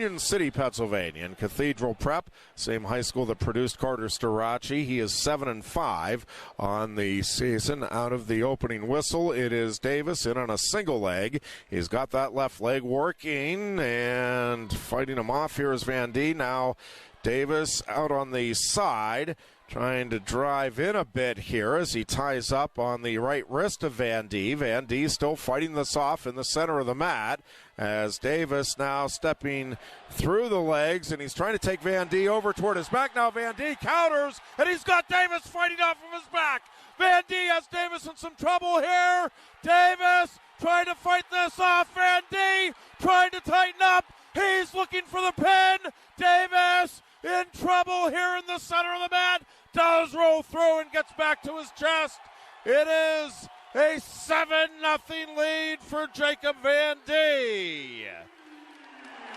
Union City, Pennsylvania, in Cathedral Prep, same high school that produced Carter Starachi. He is 7-5 on the season. Out of the opening whistle, it is Davis in on a single leg. He's got that left leg working, and fighting him off here is Van D. Now Davis out on the side, trying to drive in a bit here as he ties up on the right wrist of Van D. Van D still fighting this off in the center of the mat as Davis now stepping through the legs, and he's trying to take Van D over toward his back. Now Van D counters, and he's got Davis fighting off of his back. Van D has Davis in some trouble here. Davis trying to fight this off. Van D trying to tighten up. He's looking for the pin. Davis in trouble here in the center of the mat. Does roll through and gets back to his chest. It is a 7-0 lead for Jacob Van D.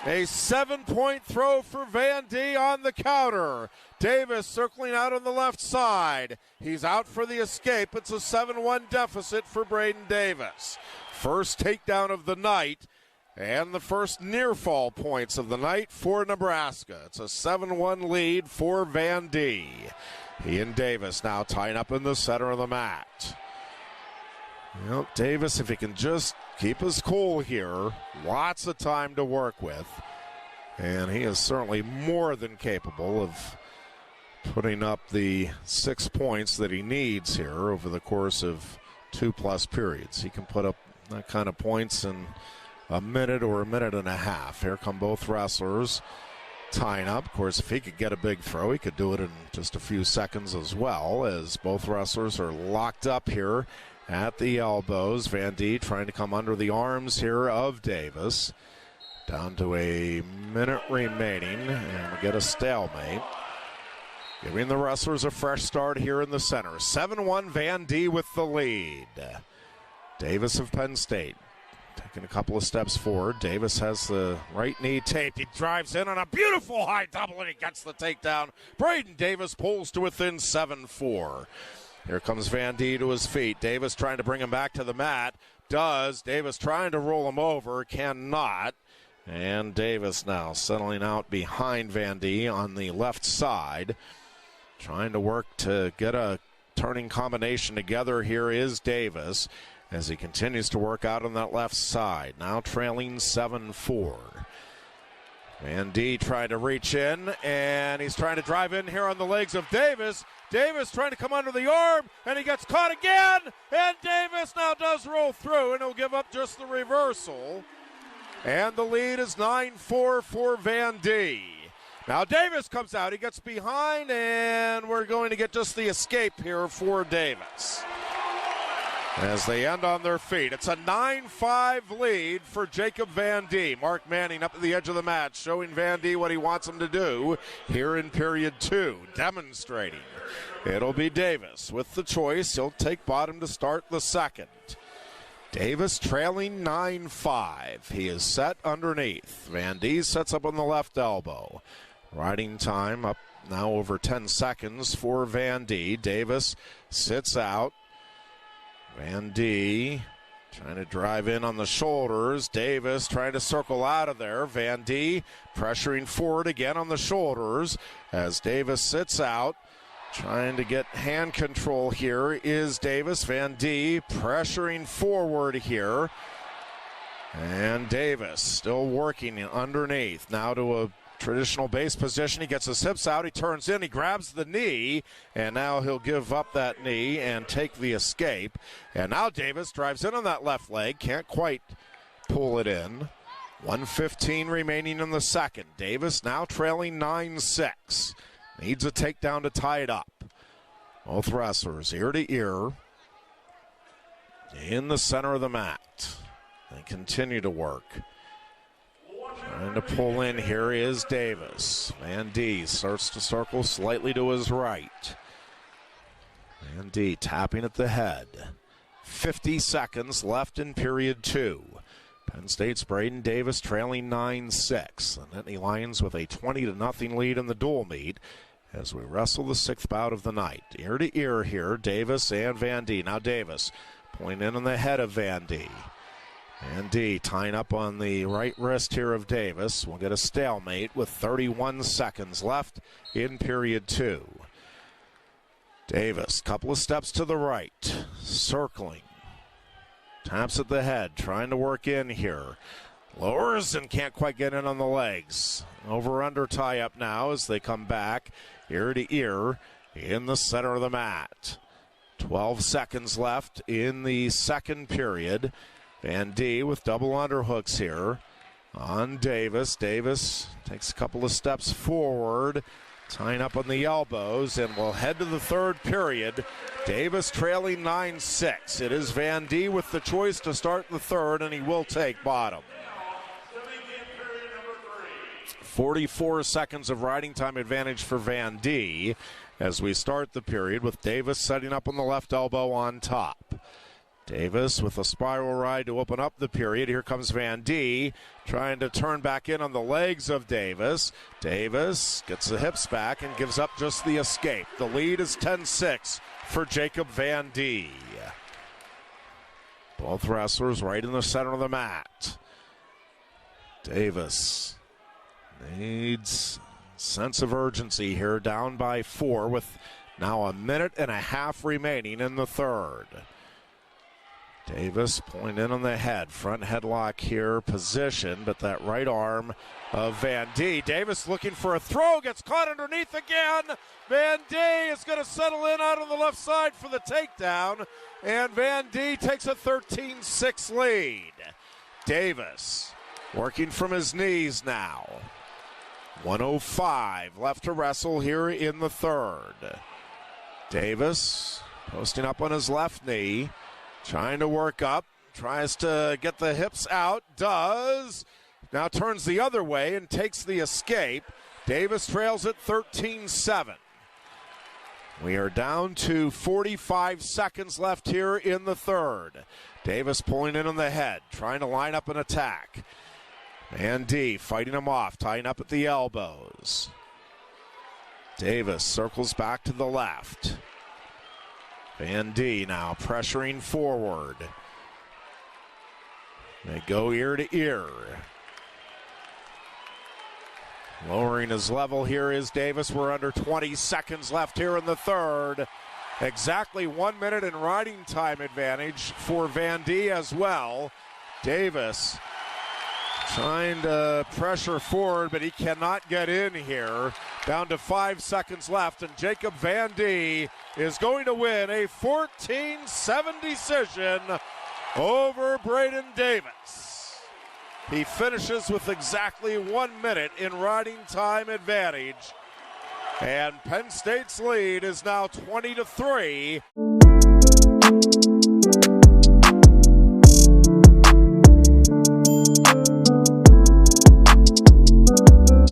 A 7-point throw for Van D on the counter. Davis circling out on the left side. He's out for the escape. It's a 7-1 deficit for Braeden Davis. First takedown of the night and the first near fall points of the night for Nebraska. It's a 7-1 lead for Van D. He and Davis now tying up in the center of the mat. Well, Davis, if he can just keep his cool here, lots of time to work with. And he is certainly more than capable of putting up the 6 points that he needs here over the course of 2+ periods. He can put up that kind of points in a minute or a minute and a half. Here come both wrestlers tying up. Of course, if he could get a big throw, he could do it in just a few seconds as well, as both wrestlers are locked up here at the elbows. Van D trying to come under the arms here of Davis. Down to a minute remaining, and we get a stalemate. Giving the wrestlers a fresh start here in the center. 7-1 Van D with the lead. Davis of Penn State taking a couple of steps forward. Davis has the right knee taped. He drives in on a beautiful high double, and he gets the takedown. Braeden Davis pulls to within 7-4. Here comes Van D to his feet. Davis trying to bring him back to the mat. Does. Davis trying to roll him over. Cannot. And Davis now settling out behind Van D on the left side. Trying to work to get a turning combination together here is Davis, as he continues to work out on that left side. Now trailing 7-4. Van D trying to reach in, and he's trying to drive in here on the legs of Davis. Davis trying to come under the arm, and he gets caught again. And Davis now does roll through, and he'll give up just the reversal. And the lead is 9-4 for Van D. Now Davis comes out. He gets behind, and we're going to get just the escape here for Davis as they end on their feet. It's a 9-5 lead for Jacob Van D. Mark Manning up at the edge of the mat, showing Van D what he wants him to do here in period 2, demonstrating. It'll be Davis with the choice. He'll take bottom to start the second. Davis trailing 9-5. He is set underneath. Van D sets up on the left elbow. Riding time up now over 10 seconds for Van D. Davis sits out. Van D trying to drive in on the shoulders. Davis trying to circle out of there. Van D pressuring forward again on the shoulders as Davis sits out. Trying to get hand control here is Davis. Van D pressuring forward here. And Davis still working underneath. Now to a traditional base position. He gets his hips out. He turns in. He grabs the knee. And now he'll give up that knee and take the escape. And now Davis drives in on that left leg. Can't quite pull it in. 1:15 remaining in the second. Davis now trailing 9-6. Needs a takedown to tie it up. Both wrestlers ear to ear in the center of the mat. They continue to work. Trying to pull in here is Davis. Van D starts to circle slightly to his right. Van D tapping at the head. 50 seconds left in period 2. Penn State's Braeden Davis trailing 9-6. The Nittany Lions with a 20-0 lead in the dual meet as we wrestle the 6th bout of the night. Ear to ear here, Davis and Van D. Now Davis pulling in on the head of Van D. Van D tying up on the right wrist here of Davis. We'll get a stalemate with 31 seconds left in period 2. Davis, couple of steps to the right, circling. Taps at the head, trying to work in here. Lowers and can't quite get in on the legs. Over-under tie-up now as they come back ear to ear in the center of the mat. 12 seconds left in the second period. Van D with double underhooks here on Davis. Davis takes a couple of steps forward, tying up on the elbows, and we'll head to the third period. Davis trailing 9-6. It is Van D with the choice to start the third, and he will take bottom. 44 seconds of riding time advantage for Van D as we start the period with Davis setting up on the left elbow on top. Davis with a spiral ride to open up the period. Here comes Van D trying to turn back in on the legs of Davis. Davis gets the hips back and gives up just the escape. The lead is 10-6 for Jacob Van D. Both wrestlers right in the center of the mat. Davis needs sense of urgency here, down by 4 with now a minute and a half remaining in the third. Davis pulling in on the head, front headlock here, position, but that right arm of Van D. Davis looking for a throw, gets caught underneath again. Van D is going to settle in out on the left side for the takedown, and Van D takes a 13-6 lead. Davis working from his knees now. 1:05 left to wrestle here in the third. Davis posting up on his left knee. Trying to work up, tries to get the hips out, does. Now turns the other way and takes the escape. Davis trails at 13-7. We are down to 45 seconds left here in the third. Davis pulling in on the head, trying to line up an attack. Van D fighting him off, tying up at the elbows. Davis circles back to the left. Van D now pressuring forward. They go ear to ear. Lowering his level here is Davis. We're under 20 seconds left here in the third. Exactly 1 minute in riding time advantage for Van D as well. Davis trying to pressure forward, but he cannot get in here. Down to 5 seconds left, and Jacob Van D is going to win a 14-7 decision over Braeden Davis. He finishes with exactly 1 minute in riding time advantage, and Penn State's lead is now 20-3.